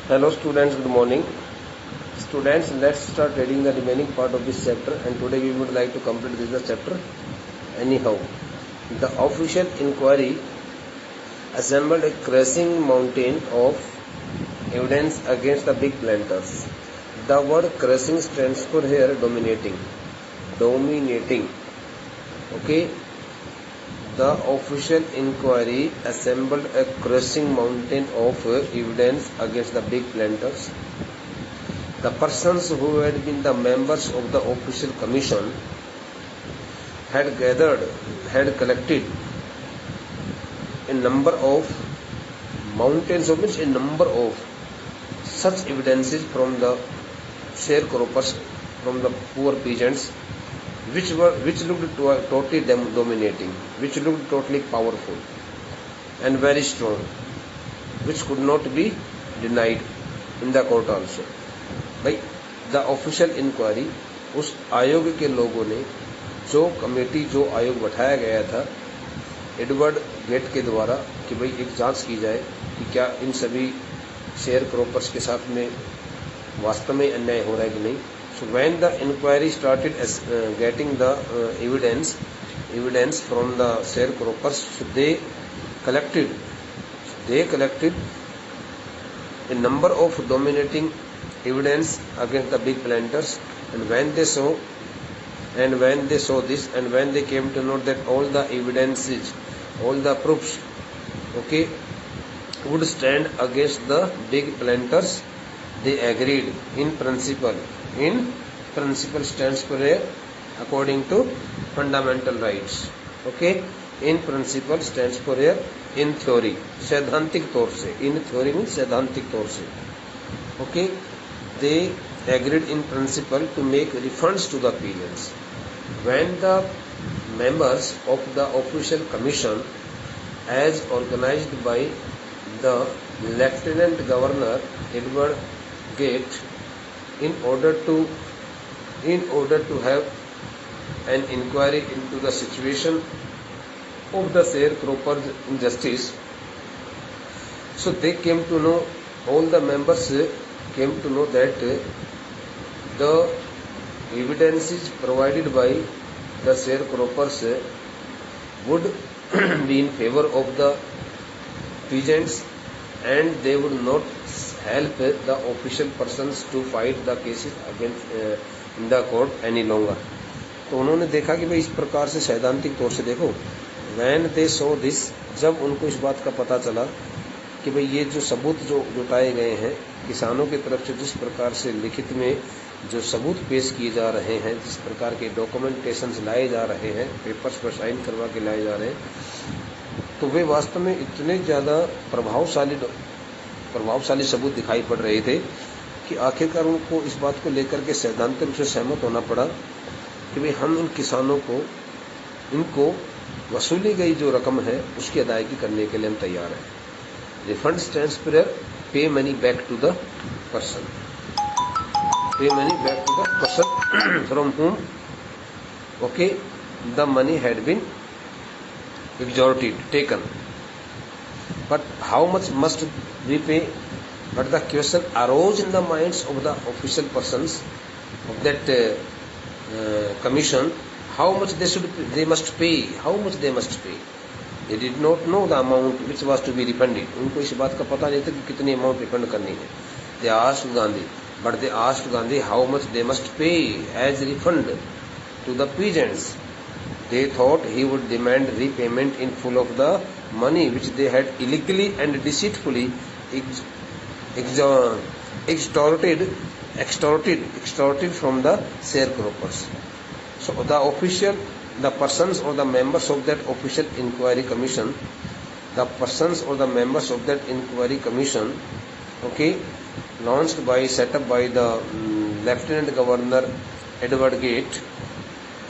Hello students, good morning. Students, let's start reading the remaining part of this chapter, and today we would like to complete this chapter. Anyhow, the official inquiry assembled a crushing mountain of evidence against the big planters. The word crushing stands for here dominating. Okay. The official inquiry assembled a crushing mountain of evidence against the big planters. The persons who had been the members of the official commission had collected a number of such evidences from the sharecroppers, from the poor peasants, which looked totally dominating, which looked totally powerful and very strong, which could not be denied in the court also. भाई the official inquiry, उस आयोग के लोगों ने जो committee, जो आयोग बैठाया गया था एडवर्ड गेट के द्वारा कि भाई एक जांच की जाए कि क्या इन सभी शेयर क्रॉपर्स के साथ में वास्तव में अन्याय हो रहा है कि नहीं. So when the inquiry started getting the evidence from the sharecroppers, so they collected a number of dominating evidence against the big planters, and when they saw this, and when they came to know that all the evidences, all the proofs, okay, would stand against the big planters, they agreed in principle. In principle stands for according to fundamental rights. Okay, in principle stands for in theory, सैद्धांतिक तौर से. In theory means सैद्धांतिक तौर से. Okay, they agreed in principle to make refunds to the peasants. When the members of the official commission, as organized by the Lieutenant Governor Edward Gate, in order to have an inquiry into the situation of the sharecroppers injustice, so they came to know, all the members came to know that the evidences provided by the sharecroppers would be in favor of the peasants, and they would not help the official persons to fight the cases against in the court any longer. तो उन्होंने देखा कि भाई इस प्रकार से सैद्धांतिक तौर से देखो, when they saw this, जब उनको इस बात का पता चला कि भाई ये जो सबूत जो जुटाए गए हैं किसानों की तरफ से, जिस प्रकार से लिखित में जो सबूत पेश किए जा रहे हैं, जिस प्रकार के डॉक्यूमेंटेशंस लाए जा रहे हैं, पेपर्स पर साइन करवा के लाए जा रहे हैं, तो वे वास्तव में इतने ज़्यादा प्रभावशाली सबूत दिखाई पड़ रहे थे कि आखिरकार उनको इस बात को लेकर के सैद्धांतिक रूप से सहमत होना पड़ा कि भाई हम इन किसानों को, इनको वसूली गई जो रकम है उसकी अदायगी करने के लिए हम तैयार हैं. Refund stands for pay money back to the person, pay money back to the person from whom okay the money had been extorted, taken. But how much must we pay? But the question arose in the minds of the official persons of that commission, how much they must pay, how much they must pay. They did not know the amount which was to be refunded. उनको इस बात का पता नहीं था कि कितनी amount refund करनी है. They asked Gandhi, but they asked Gandhi how much they must pay as refund to the peasants. They thought he would demand repayment in full of the money which they had illegally and deceitfully extorted from the sharecroppers. So the persons or the members of that official inquiry commission, okay, set up by the Lieutenant Governor Edward Gate,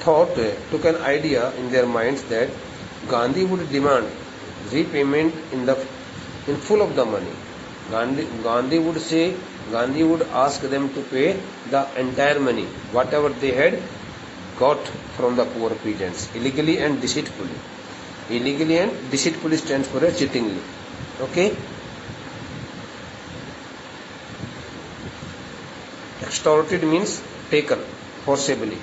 took an idea in their minds that Gandhi would demand repayment in full of the money. Gandhi would ask them to pay the entire money, whatever they had got from the poor peasants, illegally and deceitfully. Illegally and deceitfully stands for cheatingly. Okay. Extorted means taken forcibly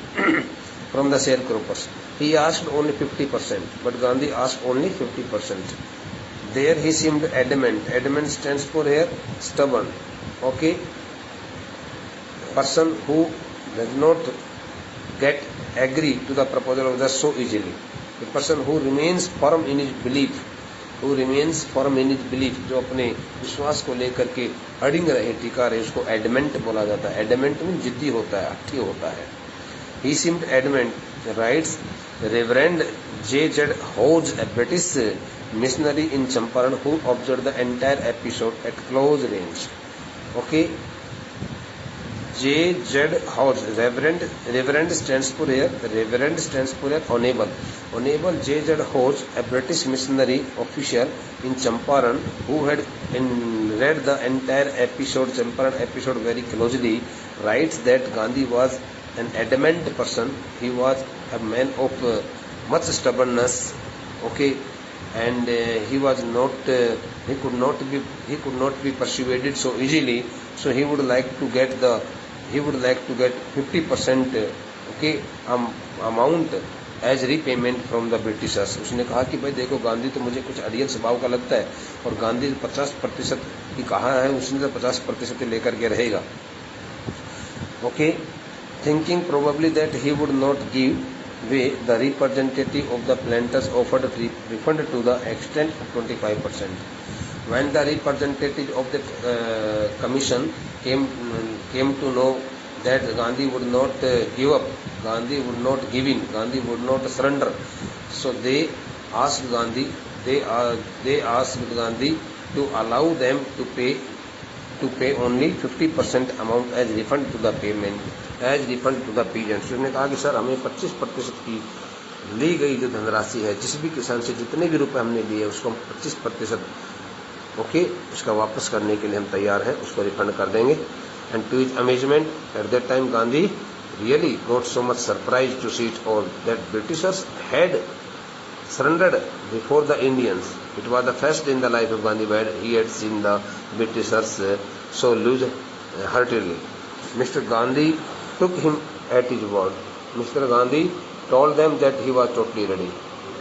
from the sharecroppers. He asked only 50%, but Gandhi asked only 50%. There he seemed adamant. Adamant stands for here stubborn. Okay, person who does not get agree to the proposal of the so easily. The person who remains firm in his belief, जो अपने विश्वास को लेकर के अड़िंग रहे, टिका रहे, उसको एडमेंट बोला जाता है. एडमेंट मीन जिद्दी होता है, अट्ठी होता है. He seemed adamant, writes Reverend J.Z. Hodge, a British missionary in Champaran, who observed the entire episode at close range. Okay, J.Z. Hodge, Reverend stands for here. Reverend stands for here honorable. Honorable J.Z. Hodge, a British missionary official in Champaran, who had read the entire episode, Champaran episode, very closely, writes that Gandhi was an adamant person. He was a man of much stubbornness. Okay, and he could not be persuaded so easily. So he would like to get 50% okay amount as repayment from the Britishers. उसने कहा कि भाई देखो, गांधी तो मुझे कुछ अड़ियल स्वभाव का लगता है, और गांधी 50% की कहा है, उसने तो 50% लेकर के रहेगा. Okay, thinking probably that he would not give way, the representative of the planters offered refund to the extent of 25%. When the representative of the commission came to know that Gandhi would not give up, Gandhi would not give in, Gandhi would not surrender, so they asked Gandhi to allow them to pay only 50% amount as refund to the peasants. उसने कहा कि sir, हमें 25% की ली गई जो धनराशि है, जिस भी किसान से जितने भी रुपए हमने लिए, उसको हम 25% ओके उसका वापस करने के लिए हम तैयार हैं, उसको रिफंड कर देंगे. And to his amazement at that time Gandhi really got so much surprise to see it all that Britishers had surrendered before the Indians. It was the first in the life of Gandhi where he had seen the Britishers so lose heartedly. Mr. Gandhi took him at his word. Mr. Gandhi told them that he was totally ready,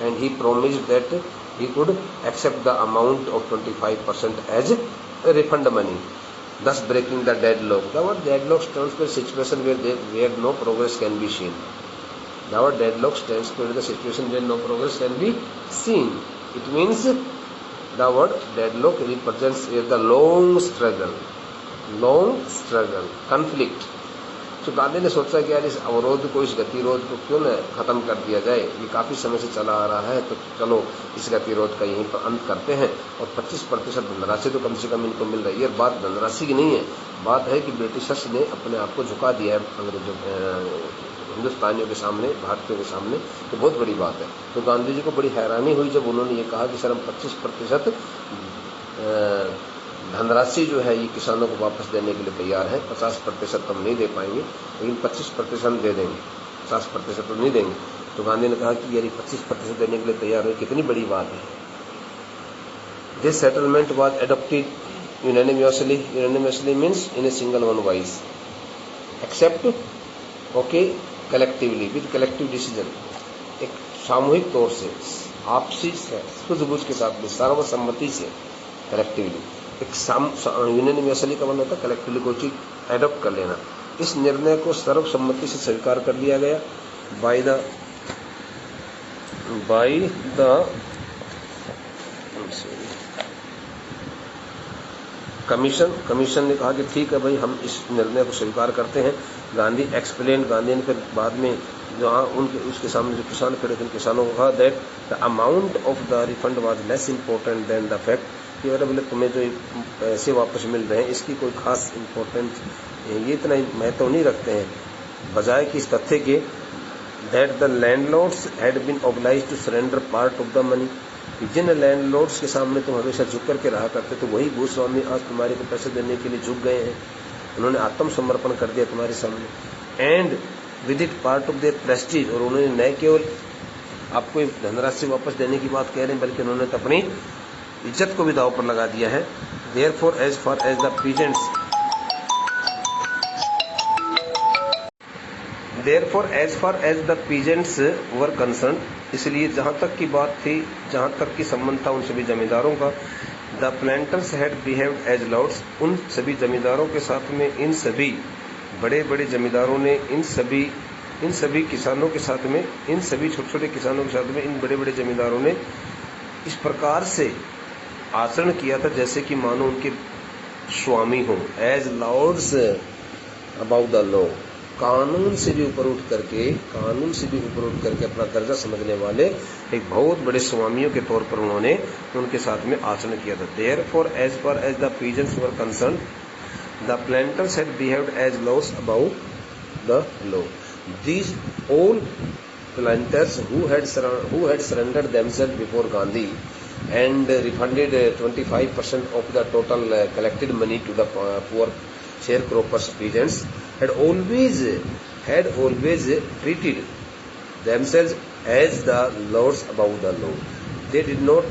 and he promised that he could accept the amount of 25% as refund money, thus breaking the deadlock. The word deadlock stands for a situation where no progress can be seen. The word deadlock stands for the situation where no progress can be seen. It means the word deadlock represents the long struggle, conflict. तो गांधी ने सोचा कि यार इस अवरोध को, इस गतिरोध को क्यों न खत्म कर दिया जाए, ये काफी समय से चला आ रहा है, तो चलो इस गतिरोध का यहीं पर अंत करते हैं. और 25% धनराशि तो कम से कम इनको मिल रही है. बात धनराशि की नहीं है, बात है कि ब्रिटिशर्स ने अपने आप को झुका दिया है अंग्रेजों हिंदुस्तानियों के सामने, भारतीयों के सामने. तो बहुत बड़ी बात है. तो गांधी जी को बड़ी हैरानी हुई जब उन्होंने ये कहा कि सर हम 25% धनराशि जो है ये किसानों को वापस देने के लिए तैयार है. 50% तो हम नहीं दे पाएंगे, लेकिन 25% हम दे देंगे, 50% तो नहीं देंगे. तो गांधी ने कहा कि यार 25% देने के लिए तैयार है, कितनी बड़ी बात है. This settlement was adopted unanimously means in a single one voice, except collectively with collective decision. एक सामूहिक तौर से, आपसी सूझबूझ के साथ में, सर्वसम्मति से, कलेक्टिवली. एक यूनिवर्सली का मतलब होता है कलेक्टिवली कोई चीज एडॉप्ट कर लेना. इस निर्णय को सर्वसम्मति से स्वीकार कर लिया गया बाय द कमीशन ने कहा कि ठीक है भाई, हम इस निर्णय को स्वीकार करते हैं. गांधी ने फिर बाद में जहाँ उसके सामने जो किसान खड़े थे, किसानों को कहा that the amount of the refund was less important then the fact, कि अरे बोले तुम्हें जो पैसे वापस मिल रहे हैं इसकी कोई खास इम्पोर्टेंस, ये इतना महत्व नहीं रखते हैं, बजाय कि इस तथ्य के that the landlords had been obliged to surrender part of the money. जिन लैंडलॉर्ड्स के सामने तुम हमेशा झुक करके रहा करते, तो वही भूस्वामी आज तुम्हारे को पैसे देने के लिए झुक गए हैं. उन्होंने आत्मसमर्पण कर दिया तुम्हारे सामने. And with it part of their Prestige, और उन्होंने न केवल आपको धनराशि वापस देने की बात कह रहे हैं, बल्कि उन्होंने तो अपनी इज्जत को भी दांव पर लगा दिया है. Therefore as far as the peasants Therefore, as far as the peasants were concerned, इसलिए जहाँ तक की बात थी, जहाँ तक की संबंध था उन सभी जमींदारों का, the planters had behaved as lords, उन सभी जमींदारों के साथ में इन सभी बड़े बड़े जमींदारों ने इन सभी किसानों के साथ में, इन सभी छोटे छोटे किसानों के साथ में इन बड़े बड़े जमींदारों ने इस प्रकार से आचरण किया था जैसे कि मानो उनके स्वामी हो, as lords about the law, कानून से भी ऊपर उठ करके अपना दर्जा समझने वाले एक बहुत बड़े स्वामियों के तौर पर उन्होंने उनके साथ में आचरण किया था। Therefore, as far as the peasants were concerned, the planters had behaved as lords above the law. These all planters who had surrendered themselves before Gandhi and refunded 25% of the total collected money to the poor sharecroppers peasants had always treated themselves as the lords above the law. They did not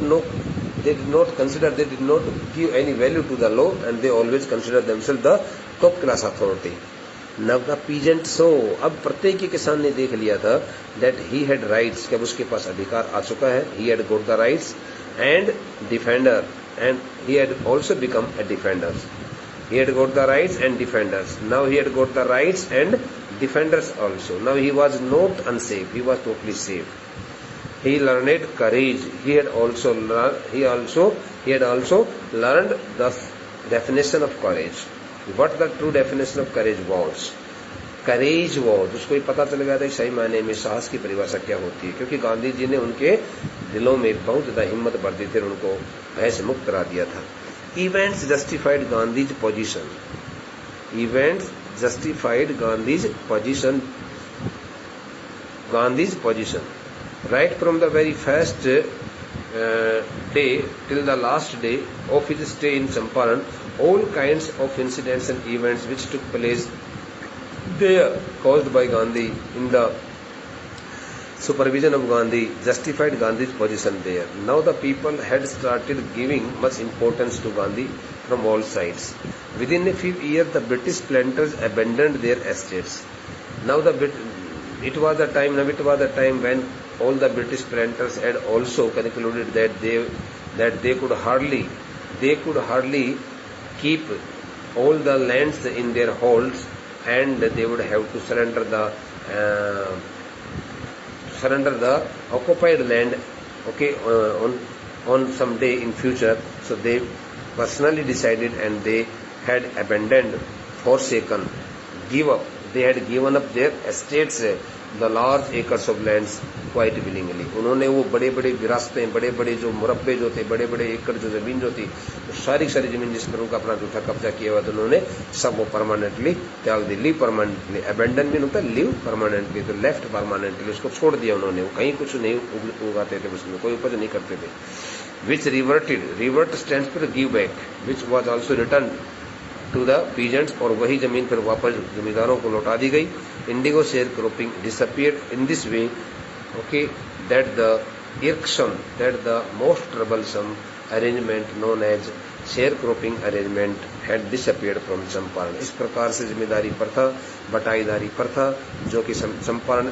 give any value to the law, and they always considered themselves the top class authority. Now the peasant saw, अब प्रत्येक किसान ने देख लिया था that he had rights, कि अब उसके पास अधिकार आ चुका है, he had got the rights and defender, and he had also become a defender. He had got the rights and defenders. Now he had got the rights and defenders also. Now he was not unsafe, he was totally safe. He learned courage. He had also learned the definition of courage. What the true definition of courage was. Courage was, उसको ही पता चल गया था सही मायने में साहस की परिभाषा क्या होती है, क्योंकि गांधी जी ने उनके दिलों में बहुत ज्यादा हिम्मत भर दी थी और उनको भय से मुक्त करा दिया था। Events justified Gandhi's position. Events justified Gandhi's position. Right from the very first day till the last day of his stay in Champaran, all kinds of incidents and events which took place there caused by Gandhi in the supervision of Gandhi justified Gandhi's position there. Now the people had started giving much importance to Gandhi from all sides. Within a few years, the British planters abandoned their estates. Now it was the time when all the British planters had also concluded that they could hardly keep all the lands in their holds, and they would have to surrender the occupied land, on some day in future. So they personally decided, and they had abandoned, forsaken, they had given up their estates, the large acres of lands, quite willingly. उन्होंने वो बड़े बड़े विरासतें, बड़े बड़े जो मुरब्बे जो थे, बड़े बड़े एकड़ जो जमीन जो थी, सारी जमीन जिस पर उनका अपना झूठा कब्जा किया हुआ था, उन्होंने सब वो परमानेंटली त्याग दी। लिव परमानेंटली, अबेंडन भी होता है लिव परमानेंटली, तो लेफ्ट परमानेंटली, उसको छोड़ दिया उन्होंने। वो कहीं कुछ नहीं उगाते थे, उसमें कोई उपज नहीं करते थे। Which revert stands for give back, which was also return to the peasants, और वही जमीन फिर वापस जमींदारों को लौटा दी गई। Indigo share cropping disappeared in this way, that the most troublesome arrangement known as sharecropping arrangement had disappeared from Champaran. इस प्रकार से जमींदारी प्रथा, बटाईदारी प्रथा जो कि चंपारण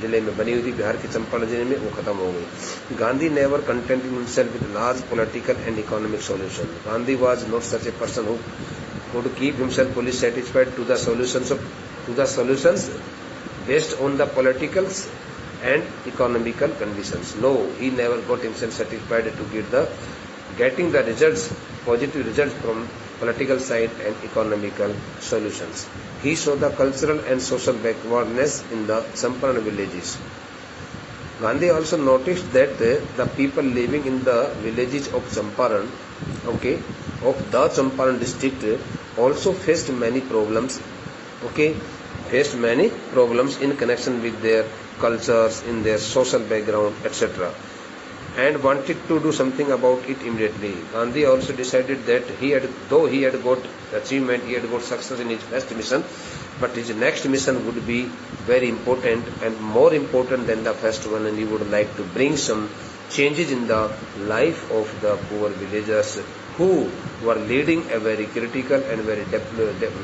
जिले में बनी हुई थी, बिहार के चंपारण जिले में, वो खत्म हो गई। Gandhi never contented himself with large political and economic solution. Gandhi was not such a person who could keep himself fully satisfied to the solutions based on the political and economical conditions. No, he never got himself satisfied to getting the positive results from political side and economical solutions. He saw the cultural and social backwardness in the Champaran villages. Gandhi also noticed that the people living in the villages of Champaran, of the Champaran district, also faced many problems, in connection with their cultures, in their social background, etc., and wanted to do something about it immediately. Gandhi also decided that though he had got achievement, he had got success in his first mission, but his next mission would be very important and more important than the first one, and he would like to bring some changes in the life of the poor villagers who were leading a very critical and very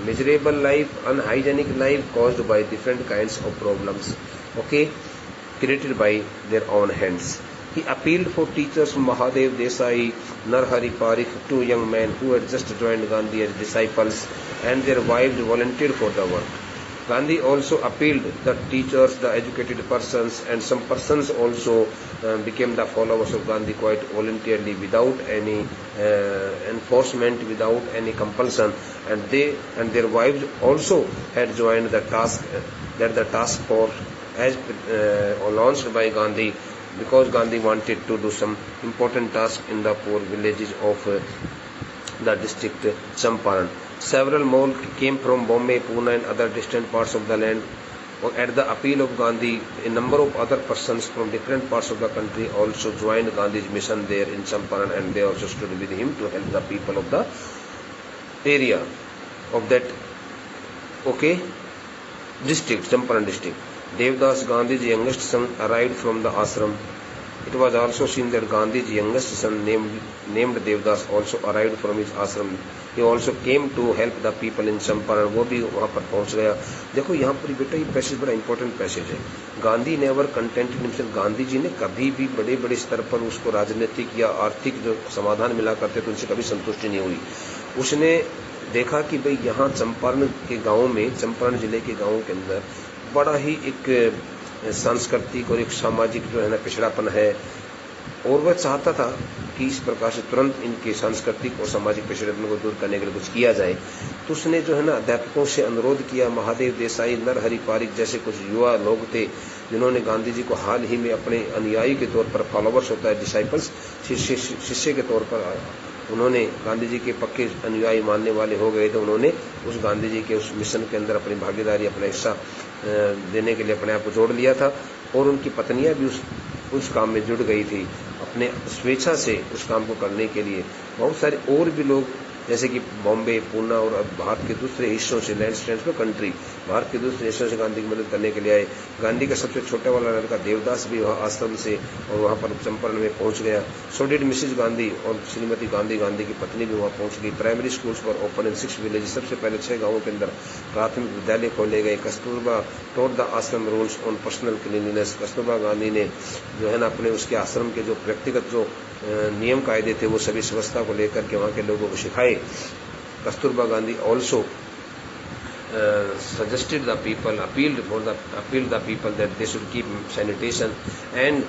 miserable life, unhygienic life caused by different kinds of problems, okay, created by their own hands. He appealed for teachers Mahadev Desai, Narhari Parikh, two young men who had just joined Gandhi as disciples, and their wives volunteered for the work. Gandhi also appealed that teachers, the educated persons, and some persons also became the followers of Gandhi quite voluntarily, without any enforcement, without any compulsion, and they and their wives also had joined the task force as launched by Gandhi, because Gandhi wanted to do some important task in the poor villages of the district Champaran. Several more came from Bombay, Pune and other distant parts of the land. At the appeal of Gandhi, a number of other persons from different parts of the country also joined Gandhi's mission there in Champaran, and they also stood with him to help the people of the area of that district, Champaran district. Devdas, Gandhi's youngest son, arrived from the ashram. It was also seen that Gandhi's youngest son named Devdas also arrived from his ashram. He also came to help the people in Champaran. वो भी वहाँ पर पहुँच गया. देखो यहाँ पर बेटा ये पैसेज बड़ा इंपॉर्टेंट पैसेज है. Gandhi never contented himself. Gandhi ji ने कभी भी बड़े बड़े स्तर पर उसको राजनीतिक या आर्थिक जो समाधान मिला करते थे उनसे कभी संतुष्टि नहीं हुई. उसने देखा कि भाई यहाँ चंपारण के गाँव में, चंपारण जिले के गाँव के अंदर बड़ा ही एक सांस्कृतिक और एक सामाजिक जो है ना पिछड़ापन है, और वह चाहता था कि इस प्रकार से तुरंत इनके सांस्कृतिक और सामाजिक पिछड़ेपन को दूर करने के लिए कुछ किया जाए. तो उसने जो है ना अध्यापकों से अनुरोध किया. महादेव देसाई, नरहरि पारिक जैसे कुछ युवा लोग थे जिन्होंने गांधी जी को हाल ही में अपने अनुयायी के तौर पर, फॉलोवर्स होता है डिसाइपल्स, शिष्य के तौर पर उन्होंने गांधी जी के पक्के अनुयायी मानने वाले हो गए थे. उन्होंने उस गांधी जी के उस मिशन के अंदर अपनी भागीदारी, अपना हिस्सा देने के लिए अपने आप को जोड़ लिया था, और उनकी पत्नियां भी उस काम में जुड़ गई थी अपने स्वेच्छा से उस काम को करने के लिए. बहुत सारे और भी लोग जैसे कि बॉम्बे, पूना और भारत के दूसरे हिस्सों से, लैंड स्टैंड पर कंट्री, भारत के दूसरे हिस्सों से गांधी की मदद करने के लिए आए. गांधी का सबसे छोटा वाला लड़का देवदास भी वहाँ आश्रम से और वहाँ पर चंपारण में पहुँच गया. सो डिड मिसेज गांधी, और श्रीमती गांधी, गांधी की पत्नी भी वहाँ पहुँच गई. प्राइमरी स्कूल्स पर ओपन इन 6 विलेज. सबसे पहले 6 गाँवों के अंदर प्राथमिक विद्यालय खोले गए. कस्तूरबा टोट द आश्रम rules on personal cleanliness. Kasturba Gandhi ने जो है ना अपने उसके आश्रम के जो व्यक्तिगत जो नियम कायदे थे वो सभी व्यवस्था को लेकर के वहाँ के लोगों को सिखाए. Kasturba Gandhi also suggested the people, appealed the people that they should keep sanitation and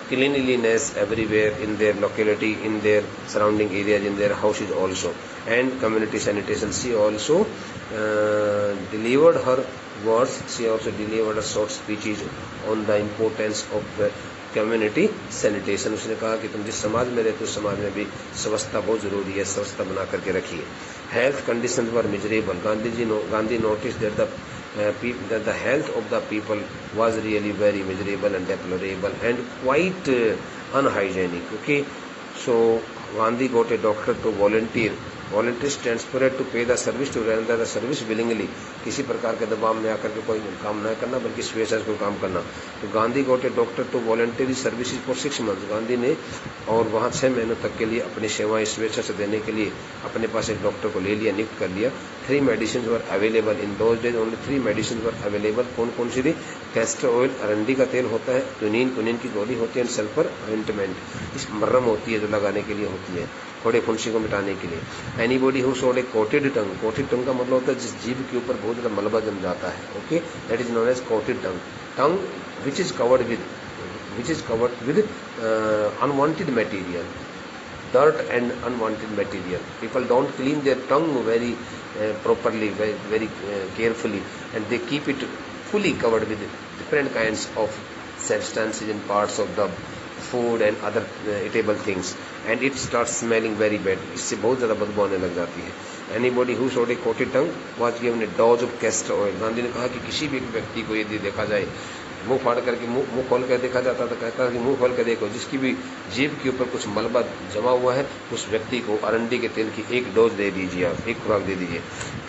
cleanliness everywhere in their locality, in their surrounding areas, in their houses also, and community sanitation. She also delivered her words. She also delivered her short speeches on the importance of community sanitation. उसने कहा कि तुम जिस समाज में रहते हो उस समाज में भी स्वच्छता बहुत जरूरी है, स्वच्छता बना करके रखिए. Health condition were miserable. Gandhi notice that the health of the people was really very miserable and deplorable and quite unhygienic. Okay, so Gandhi got a doctor to volunteer. Volunteer stands for to pay the service, to render the service willingly. किसी प्रकार के दबाव में आकर के कोई काम न करना, बल्कि स्वेच्छा से कोई काम करना. तो Gandhi got a doctor to volunteer services for 6 months. Gandhi ने और वहाँ 6 महीनों तक के लिए अपनी सेवाएं स्वेच्छा से देने के लिए अपने पास एक डॉक्टर को ले लिया, नियुक्त कर लिया. 3 medicine were available in those days. Only 3 medicine were available. कौन कौन सी थी? कैस्टर ऑयल, अरंडी का तेल होता है, क्विनीन की गोली होती है, सल्फर ऑइंटमेंट, इस मर्रम होती है जो लगाने के लिए होती है थोड़े फुंसी को मिटाने के लिए. Anybody who showed A coated tongue. Coated टंग का मतलब होता है जिस जीभ के ऊपर बहुत ज्यादा मलबा जम जाता है. Okay, that is known as coated tongue. Tongue which is covered with unwanted material, dirt and unwanted material. People don't clean their tongue very properly, very carefully, and they keep it fully covered with different kinds of substances and parts of the food and other eatable things, and it starts smelling very bad. इससे बहुत ज़्यादा बदबू आने लग जाती है. Anybody who showed a coated tongue was given a dose of castor oil. Gandhi ने कहा कि किसी भी व्यक्ति को यदि देखा जाए, मुंह फाड़ करके मुंह खोल कर देखा जाता तो कहता है कि मुंह खोल कर देखो, जिसकी भी जीभ के ऊपर कुछ मलबा जमा हुआ है उस व्यक्ति को अरंडी के तेल की एक डोज दे दीजिए, आप एक खुराक दे दीजिए.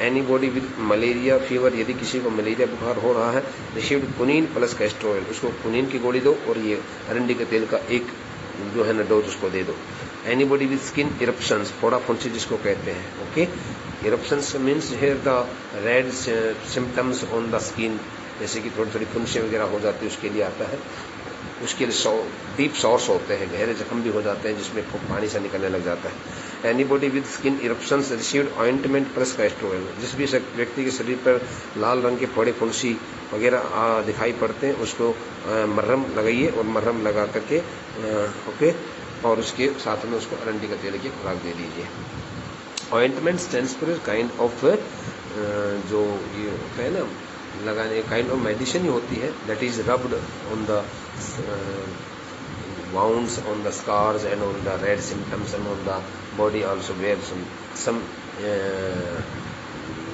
Anybody with malaria fever. यदि किसी को मलेरिया बुखार हो रहा है, रिसीव्ड कुनीन प्लस कैस्टर ऑयल. उसको कुनीन की गोली दो और ये अरंडी के तेल का एक जो है ना डोज उसको दे दो. एनीबॉडी विद स्किन इरप्शंस, फोड़ा फुंसी जिसको कहते हैं, okay. Eruptions means here the red symptoms on the skin, जैसे कि थोड़ी थोड़ी फुंसी वगैरह हो जाती है, उसके लिए आता है। उसके लिए डीप सॉर्स होते हैं, गहरे जख्म भी हो जाते हैं जिसमें खूब पानी सा निकलने लग जाता है। Anybody with skin eruptions received ointment plus castor oil, जिस भी व्यक्ति के शरीर पर लाल रंग के फोड़े फुंसी वगैरह दिखाई पड़ते हैं उसको मरहम लगाइए, और मरहम लगा करके ओके, और उसके साथ में उसको अरंडी का तेल की खुराक दे दीजिए। Ointment stands for kind of जो ये होता है ना लगाने, काइंड ऑफ मेडिसिन ही होती है, that is rubbed on the wounds, on the scars and on the red symptoms and on the body also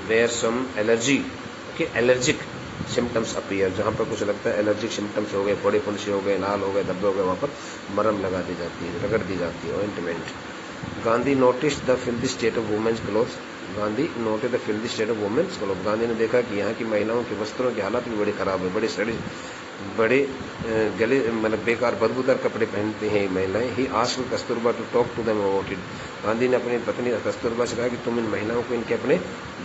where some allergy, okay, allergic symptoms appear, जहाँ पर कुछ लगता है एलर्जिक सिम्टम्स हो गए, फोड़े फुंसी हो गए, लाल हो गए, धब्बे हो गए, वहाँ पर मरहम लगा दी जाती है, रगड़ दी जाती है, ointment. Gandhi noticed the filthy state of women's clothes, Gandhi noted the filthy state of women's cloth, Gandhi ने देखा कि यहाँ की महिलाओं के वस्त्रों की हालत भी बड़ी खराब है, बड़े गले मतलब बेकार बदबूदार कपड़े पहनते हैं महिलाएं। He asked Kasturba to talk to them about it, Gandhi ने अपनी पत्नी कस्तूरबा से कहा कि तुम इन महिलाओं को इनके अपने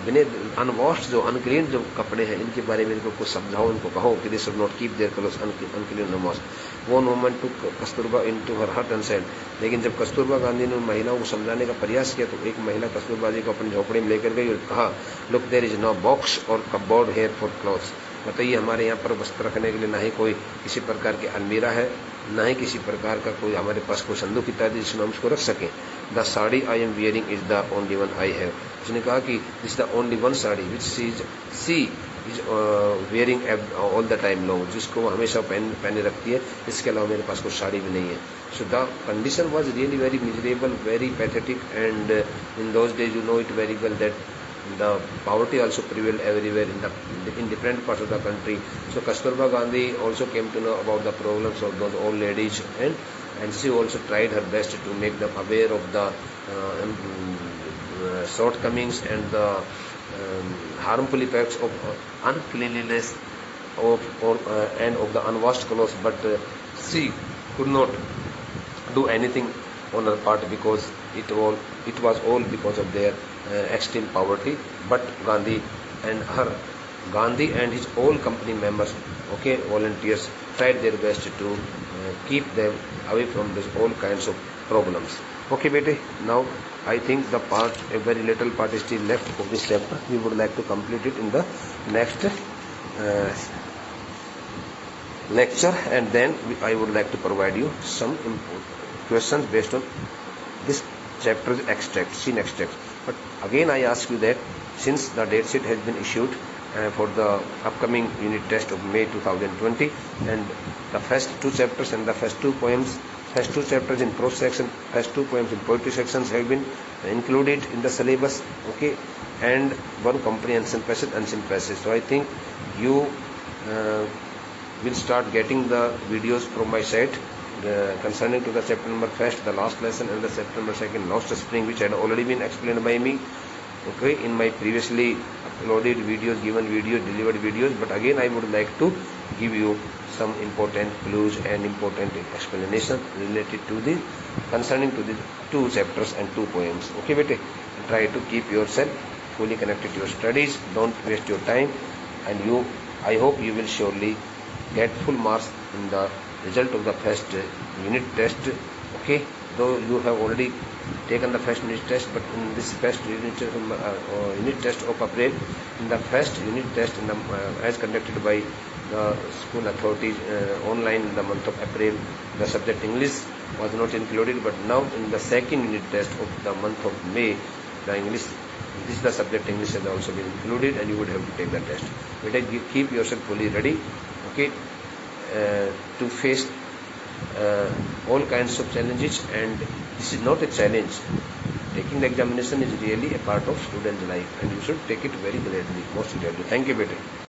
बिने अनवॉश्ड जो अनक्लीन जो कपड़े हैं इनके बारे में इनको कुछ समझाओ, इनको कहो कि they should not keep their clothes unclean unwashed. One woman took Kasturba into हर हट एंड सेड, लेकिन जब कस्तूरबा गांधी ने उन महिलाओं को समझाने का प्रयास किया तो एक महिला कस्तूरबा जी को अपनी झोपड़ी में लेकर गई और कहा, look there is no box और कपबोर्ड हेयर फॉर क्लॉथ्स, बताइए हमारे यहाँ पर वस्त्र रखने के लिए ना ही कोई किसी प्रकार की अलमीरा है, ना ही किसी प्रकार का कोई हमारे पास कोई संदूक इत्यादि जिसमें हम उसको रख सकें। The sari I am wearing is the only one I have, उसने कहा कि this the only one sari which she is wearing all the time long, जिसको हमेशा पहने रखती है, इसके अलावा मेरे पास कोई साड़ी भी नहीं है। So the condition was really very miserable, very pathetic, and in those days you know it very well that the poverty also prevailed everywhere in different parts of the country. So Kasturba Gandhi also came to know about the problems of those old ladies, and she also tried her best to make them aware of the shortcomings and the harmful effects of uncleanliness and of the unwashed clothes, but she could not do anything on her part because it was all because of their extreme poverty. But Gandhi and his all company members, okay, volunteers, tried their best to keep them away from this all kinds of problems. Okay bete, now I think the part, a very little part is still left of this chapter. We would like to complete it in the next lecture, and then I would like to provide you some questions based on this chapter's extract, scene extract. But again I ask you that since the date sheet has been issued for the upcoming unit test of May 2020, and the first two chapters and the first two poems, first two chapters in prose section, first two poems in poetry sections have been included in the syllabus, okay, and one comprehension passage and some passage. So I think you will start getting the videos from my site concerning to the chapter number first, the last lesson, and the chapter number second, lost spring, which had already been explained by me, okay, in my previously uploaded videos, given videos, delivered videos. But again I would like to give you some important clues and important explanation related to the concerning to the two chapters and two poems. Okay bete, try to keep yourself fully connected to your studies, don't waste your time, and I hope you will surely get full marks in the result of the first unit test, okay, though you have already taken the first unit test, but in this first unit test of April, in the first unit test in the, as conducted by the school authorities online in the month of April, the subject English was not included, but now in the second unit test of the month of May, the English, this is the subject English has also been included, and you would have to take the test. But keep yourself fully ready, okay, to face all kinds of challenges, and this is not a challenge. Taking the examination is really a part of student life, and you should take it very gladly, most gladly. Thank you, bete.